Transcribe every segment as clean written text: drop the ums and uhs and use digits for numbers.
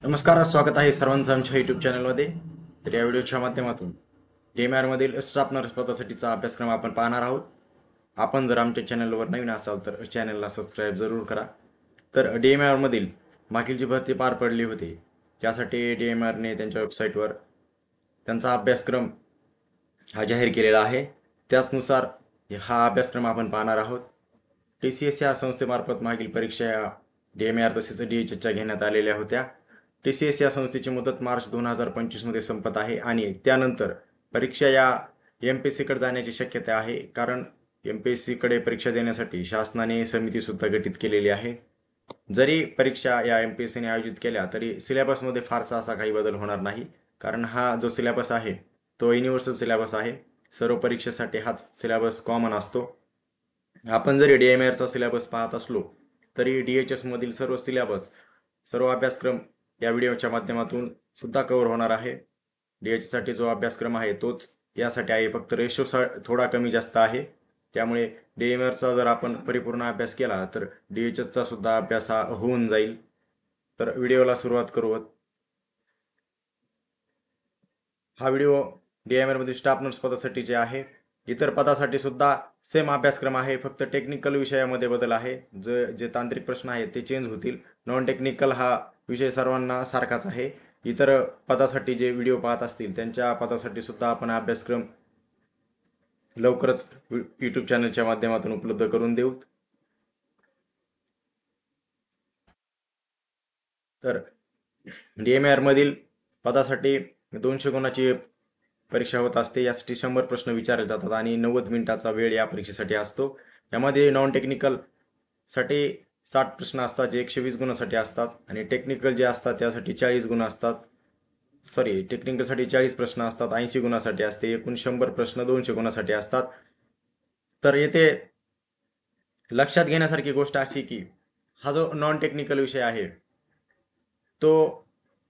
नमस्कार, स्वागत आहे सर्वांचं आमच्या यूट्यूब चॅनलमध्ये. तर या व्हिडिओच्या माध्यमातून DMR मधील स्टाफ नर्स पदासाठीचा अभ्यासक्रम आपण पाहणार आहोत. आपण जर आमच्या चॅनलवर नवीन असाल तर चॅनलला सबस्क्राईब जरूर करा. तर DMR मधील मागील जी भरती पार पडली होती त्यासाठी DMRने त्यांच्या वेबसाईटवर त्यांचा अभ्यासक्रम हा जाहीर केलेला आहे. त्याचनुसार हा अभ्यासक्रम आपण पाहणार आहोत. TCS या संस्थेमार्फत मागील परीक्षा या DMR तसेच DHSच्या घेण्यात आलेल्या होत्या. TCS या संस्थेची मुदत मार्च 2025 मध्ये संपत आहे आणि त्यानंतर परीक्षा या MPSC कडे जाण्याची शक्यता आहे, कारण MPSC कडे परीक्षा देण्यासाठी शासनाने समिती सुद्धा गठीत केलेली आहे. जरी परीक्षा या MPSC ने आयोजित केल्या तरी सिलेबसमध्ये फारसा असा काही बदल होणार नाही, कारण हा जो सिलेबस आहे तो युनिव्हर्सल सिलेबस आहे. सर्व परीक्षेसाठी हाच सिलेबस कॉमन असतो. आपण जरी DMRचा सिलेबस पाहत असलो तरी DHS मधील सर्व सिलेबस, सर्व अभ्यासक्रम या व्हिडिओच्या माध्यमातून सुद्धा कव्हर होणार आहे. DHS साठी जो अभ्यासक्रम आहे तोच यासाठी आहे, फक्त रेशो थोडा कमी जास्त आहे. त्यामुळे DMRचा जर आपण परिपूर्ण अभ्यास केला तर DHSचा सुद्धा अभ्यास हा होऊन जाईल. तर व्हिडिओला सुरुवात करूयात. हा व्हिडिओ DMR मध्ये स्टाफ नर्स पदासाठीचे आहे. इतर पदासाठी सुद्धा सेम अभ्यासक्रम आहे, फक्त टेक्निकल विषयामध्ये बदल आहे. जे तांत्रिक प्रश्न आहेत ते चेंज होतील. नॉन टेक्निकल हा विषय सर्वांना सारखाच आहे. इतर पदासाठी जे व्हिडिओ पाहत असतील त्यांच्या पदासाठी सुद्धा आपण अभ्यासक्रम लवकरच यूट्यूब चॅनलच्या माध्यमातून उपलब्ध करून देऊ. तर DMR मधील पदासाठी 200 गुणाची परीक्षा होत असते. यासाठी 100 प्रश्न विचारले जातात आणि 90 मिनिटाचा वेळ या परीक्षेसाठी असतो. यामध्ये नॉन टेक्निकल साठी 60 प्रश्न असतात जे 120 गुणासाठी असतात आणि टेक्निकल जे असतात त्यासाठी 40 गुण असतात. टेक्निकलसाठी 40 प्रश्न असतात, 80 गुणासाठी असते. एकूण 100 प्रश्न 200 गुणासाठी असतात. तर येथे लक्षात घेण्यासारखी गोष्ट अशी की हा जो नॉन टेक्निकल विषय आहे तो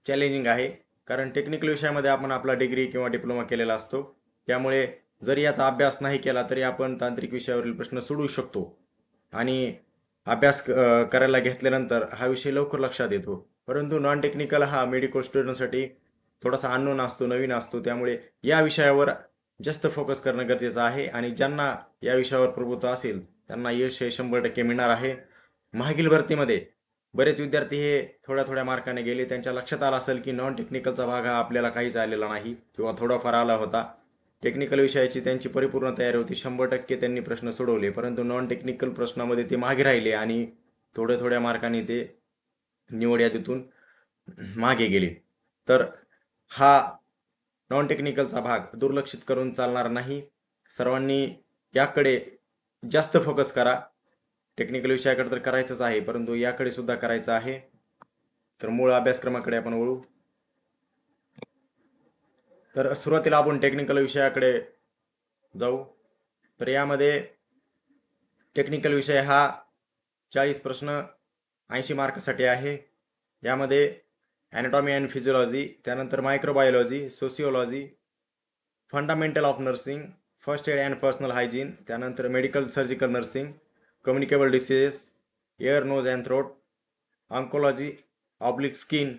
चॅलेंजिंग आहे, कारण टेक्निकल विषयामध्ये आपण आपला डिग्री किंवा डिप्लोमा केलेला असतो. त्यामुळे जरी याचा अभ्यास नाही केला तरी आपण तांत्रिक विषयावरील प्रश्न सोडवू शकतो आणि अभ्यास करायला घेतल्यानंतर हा विषय लवकर लक्षात येतो. परंतु नॉन टेक्निकल हा मेडिकल स्टुडंटसाठी थोडासा अननोन असतो, नवीन असतो. त्यामुळे या विषयावर जास्त फोकस करणं गरजेचं आहे आणि ज्यांना या विषयावर प्रभुत्व असेल त्यांना यश हे 100% मिळणार आहे. मागील भरतीमध्ये बरेच विद्यार्थी हे थोड्या थोड्या मार्काने गेले. त्यांच्या लक्षात आलं असेल की नॉन टेक्निकलचा भाग हा आपल्याला काहीच आलेला नाही किंवा थोडाफार आला होता. टेक्निकल विषयाची त्यांची परिपूर्ण तयारी होती, 100% त्यांनी प्रश्न सोडवले, परंतु नॉन टेक्निकल प्रश्नामध्ये ते मागे राहिले आणि थोड्या थोड्या मार्काने ते निवड यादीतून मागे गेले. तर हा नॉन टेक्निकलचा भाग दुर्लक्षित करून चालणार नाही. सर्वांनी याकडे जास्त फोकस करा. टेक्निकल विषयाकडे तर करायचंच आहे, परंतु याकडे सुद्धा करायचं आहे. तर मूळ अभ्यासक्रमाकडे आपण वळू. तर सुरुवातीला आपण टेक्निकल विषयाकडे जाऊ. तर यामध्ये टेक्निकल विषय हा 40 प्रश्न 80 मार्कसाठी आहे. यामध्ये ॲनाटॉमी अँड फिजिओलॉजी, त्यानंतर microbiology, sociology, fundamental of nursing, first aid and personal hygiene, त्यानंतर medical surgical nursing, communicable diseases, ear nose and throat, oncology, oblique skin,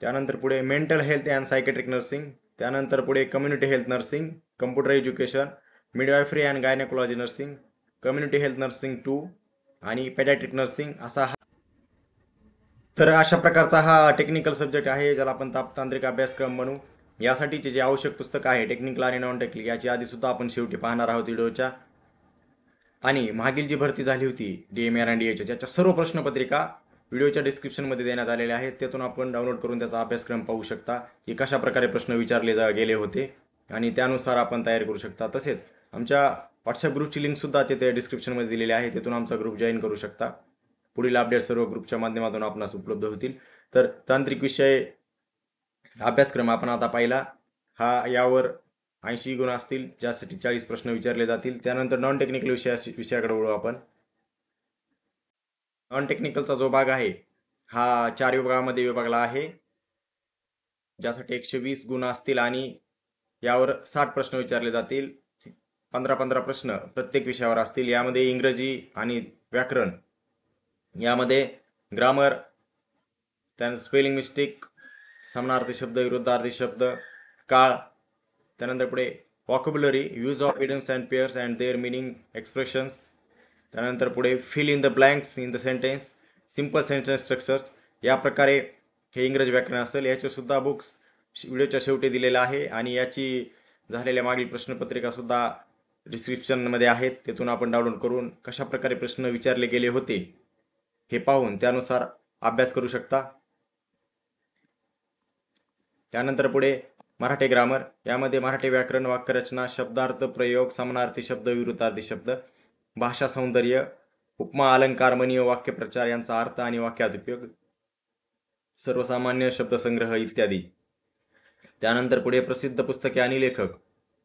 त्यानंतर पुढे mental health and psychiatric nursing, त्यानंतर पुढे community health nursing, computer education, midwifery and gynaecology nursing, community health nursing 2 आणि paediatric nursing तर अशा प्रकारचा हा technical subject आहे, ज्याला आपण तांत्रिक अभ्यासक्रम म्हणू. यासाठीचे जे आवश्यक पुस्तक आहे टेक्निकल आणि नॉन टेक्निकल याची आधी सुद्धा आपण शेवटी पाहणार आहोत व्हिडिओच्या. आणि मागील जी भरती झाली होती DMR आणि DHS याच्या सर्व प्रश्नपत्रिका व्हिडिओच्या डिस्क्रिप्शनमध्ये देण्यात आलेल्या आहेत. त्यातून आपण डाउनलोड करून त्याचा अभ्यासक्रम पाहू शकता की कशा प्रकारे प्रश्न विचारले गेले होते आणि त्यानुसार आपण तयारी करू शकता. तसेच आमच्या व्हॉट्सअप ग्रुपची लिंक सुद्धा तिथे डिस्क्रिप्शनमध्ये दिलेली आहे, तिथून आमचा ग्रुप जॉईन करू शकता. पुढील अपडेट सर्व ग्रुपच्या माध्यमातून आपणास उपलब्ध होतील. तर तांत्रिक विषय अभ्यासक्रम आपण आता पाहिला. यावर 80 गुण असतील, ज्यासाठी 40 प्रश्न विचारले जातील. त्यानंतर नॉन टेक्निकल विषयाकडे वळू आपण. नॉन टेक्निकलचा जो भाग आहे हा 4 विभागामध्ये विभागला आहे, ज्यासाठी 120 गुण असतील आणि यावर 60 प्रश्न विचारले जातील. 15-15 प्रश्न प्रत्येक विषयावर असतील. यामध्ये इंग्रजी आणि व्याकरण, यामध्ये ग्रामर, त्यानंतर स्पेलिंग मिस्टेक, समानार्थी शब्द, विरुद्धार्थी शब्द, काळ. त्यानंतर पुढे vocabulary, use of idioms and pairs and their meaning expressions. त्यानंतर पुढे fill in the blanks in the sentence, simple sentence structures. या प्रकारे हे इंग्रजी व्याकरण असेल. याचे सुद्धा बुक्स व्हिडिओच्या शेवटी दिलेलं आहे आणि याची झालेल्या मागील प्रश्नपत्रिका सुद्धा डिस्क्रिप्शनमध्ये आहेत. तिथून आपण डाउनलोड करून कशा प्रकारे प्रश्न विचारले गेले होते हे पाहून त्यानुसार अभ्यास करू शकता. त्यानंतर पुढे मराठी ग्रामर. यामध्ये मराठी व्याकरण, वाक्यरचना, शब्दार्थ, प्रयोग, समानार्थी शब्द, विरुद्धार्थी शब्द, भाषा सौंदर्य, उपमा, अलंकार, म्हणी व वाक्यप्रचार यांचा अर्थ आणि वाक्यात उपयोग, सर्वसामान्य शब्दसंग्रह इत्यादी. त्यानंतर पुढे प्रसिद्ध पुस्तके आणि लेखक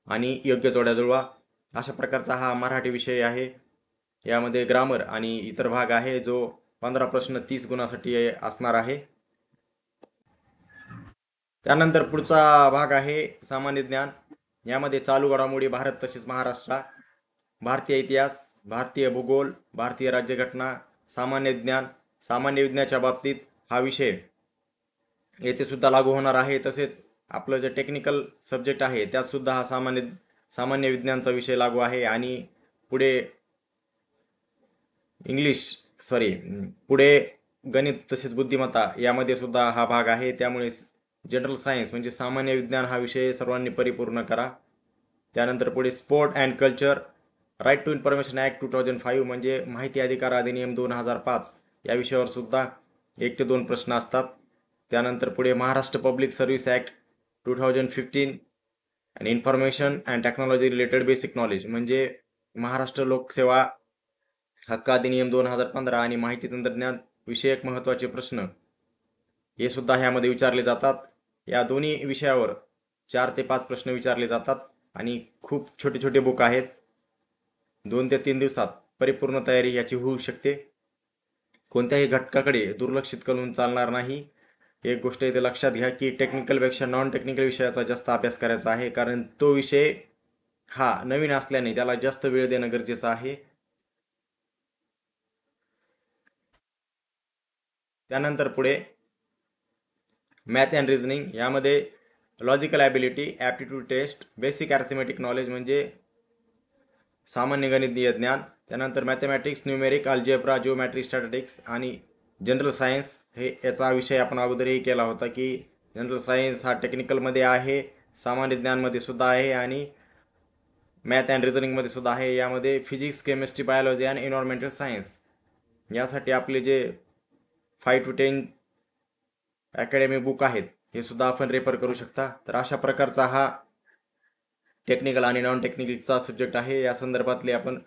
आणि योग्य जोड्या जुळवा. अशा प्रकारचा हा मराठी विषय आहे. यामध्ये ग्रामर आणि इतर भाग आहे जो 15 प्रश्न 30 गुणासाठी असणार आहे. त्यानंतर पुढचा भाग आहे सामान्य ज्ञान. यामध्ये चालू घडामोडी, भारत तसेच महाराष्ट्र, भारतीय इतिहास, भारतीय भूगोल, भारतीय राज्यघटना, सामान्य ज्ञान. सामान्य विज्ञानाच्या बाबतीत हा विषय येथे सुद्धा लागू होणार आहे. तसेच आपलं जे टेक्निकल सब्जेक्ट आहे त्यात सुद्धा हा सामान्य विज्ञानचा विषय लागू आहे. आणि पुढे गणित तसेच बुद्धिमत्ता यामध्ये सुद्धा हा भाग आहे. त्यामुळे जनरल सायन्स म्हणजे सामान्य विज्ञान हा विषय सर्वांनी परिपूर्ण करा. त्यानंतर पुढे sport and culture, right to information act 2005 म्हणजे माहिती अधिकार अधिनियम 2005 या विषयावर सुद्धा 1 ते 2 प्रश्न असतात. त्यानंतर पुढे महाराष्ट्र पब्लिक सर्व्हिस ॲक्ट 2015 आणि information and technology related basic knowledge म्हणजे महाराष्ट्र लोकसेवा हक्क अधिनियम 2015 आणि माहिती तंत्रज्ञान विषयक महत्त्वाचे प्रश्न हे सुद्धा ह्यामध्ये विचारले जातात. या दोन्ही विषयावर 4 ते 5 प्रश्न विचारले जातात आणि खूप छोटे छोटे बुक आहेत. 2 ते 3 दिवसात परिपूर्ण तयारी याची होऊ शकते. कोणत्याही घटकाकडे दुर्लक्षित करून चालणार नाही. एक गोष्ट इथे लक्षात घ्या की टेक्निकलपेक्षा नॉन टेक्निकल विषयाचा जास्त अभ्यास करायचा आहे, कारण तो विषय हा नवीन असल्याने त्याला जास्त वेळ देणं गरजेचं आहे. त्यानंतर पुढे मॅथ अँड रिझनिंग. यामध्ये logical ability, aptitude test, basic arithmetic knowledge म्हणजे सामान्य गणितीय ज्ञान. त्यानंतर mathematics, numeric, algebra, geometry, statistics आणि जनरल सायन्स. याचा विषय आपण अगोदरही केला होता की जनरल सायन्स हा टेक्निकलमध्ये आहे, सामान्य ज्ञानमध्ये सुद्धा आहे आणि मॅथ अँड रिझनिंगमध्ये सुद्धा आहे. यामध्ये फिजिक्स, केमिस्ट्री, बायोलॉजी आणि एन्व्हायरमेंटल सायन्स यासाठी आपले जे 5 to 10 अकॅडमी बुक आहेत हे सुद्धा आपण रेफर करू शकता. तर अशा प्रकारचा हा टेक्निकल आणि नॉन टेक्निकलचा सब्जेक्ट आहे. या संदर्भातले आपण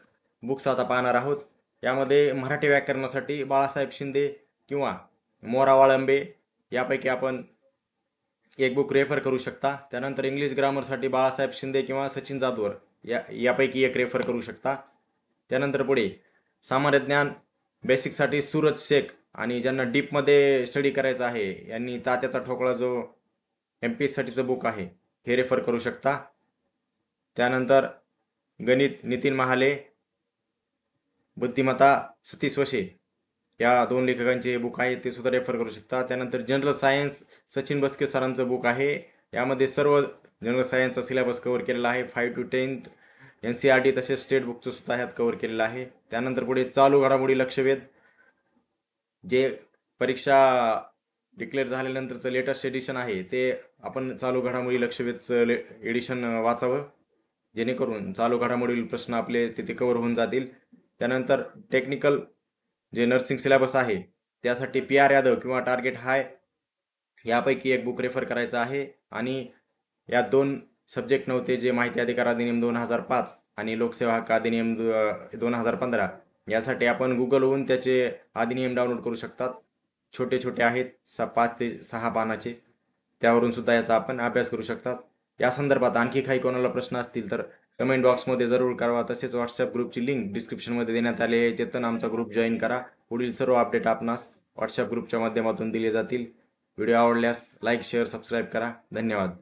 बुक्स आता पाहणार आहोत. यामध्ये मराठी व्याकरणासाठी बाळासाहेब शिंदे किंवा मोरा वाळंबे यापैकी आपण एक बुक रेफर करू शकता. त्यानंतर इंग्लिश ग्रामरसाठी बाळासाहेब शिंदे किंवा सचिन जाधवर यापैकी एक रेफर करू शकता. त्यानंतर पुढे सामान्य ज्ञान बेसिकसाठी सूरज शेख आणि ज्यांना डीपमध्ये स्टडी करायचा आहे यांनी तात्याचा ठोकळा जो MPSCसाठीचं बुक आहे हे रेफर करू शकता. त्यानंतर गणित नितीन महाले, बुद्धिमत्ता सतीश वशे या 2 लेखकांचे बुक आहे ते सुद्धा रेफर करू शकता. त्यानंतर जनरल सायन्स सचिन बस्के सरांचं बुक आहे. यामध्ये सर्व जनरल सायन्सचा सिलेबस कव्हर केलेला आहे. 5 to 10 NCERT तसेच स्टेट बुकचं सुद्धा ह्यात कव्हर केलेलं आहे. त्यानंतर पुढे चालू घडामोडी लक्षवेध जे परीक्षा डिक्लेअर झाल्यानंतरचं लेटेस्ट एडिशन आहे ते आपण चालू घडामोडी लक्षवेधचं एडिशन वाचावं, जेणेकरून चालू घडामोडील प्रश्न आपले तिथे कव्हर होऊन जातील. त्यानंतर टेक्निकल जे नर्सिंग सिलेबस आहे त्यासाठी PR यादव किंवा टार्गेट हाय यापैकी एक बुक रेफर करायचं आहे. आणि या 2 सब्जेक्ट नव्हते जे माहिती अधिकार अधिनियम 2005 आणि लोकसेवा हक्क अधिनियम 2015 यासाठी आपण गुगलहून त्याचे अधिनियम डाउनलोड करू शकतात. छोटे छोटे आहेत 5 ते 6 पानाचे, त्यावरून सुद्धा याचा आपण अभ्यास करू शकतात. या संदर्भात आणखी काही कोणाला प्रश्न असतील तर कमेंट बॉक्समध्ये जरूर कळवा. तसेच व्हॉट्सअप ग्रुपची लिंक डिस्क्रिप्शनमध्ये देण्यात आली आहे, तिथून आमचा ग्रुप जॉईन करा. पुढील सर्व अपडेट आपणास व्हॉट्सअप ग्रुपच्या माध्यमातून दिले जातील. व्हिडिओ आवडल्यास लाईक, शेअर, सबस्क्राईब करा. धन्यवाद.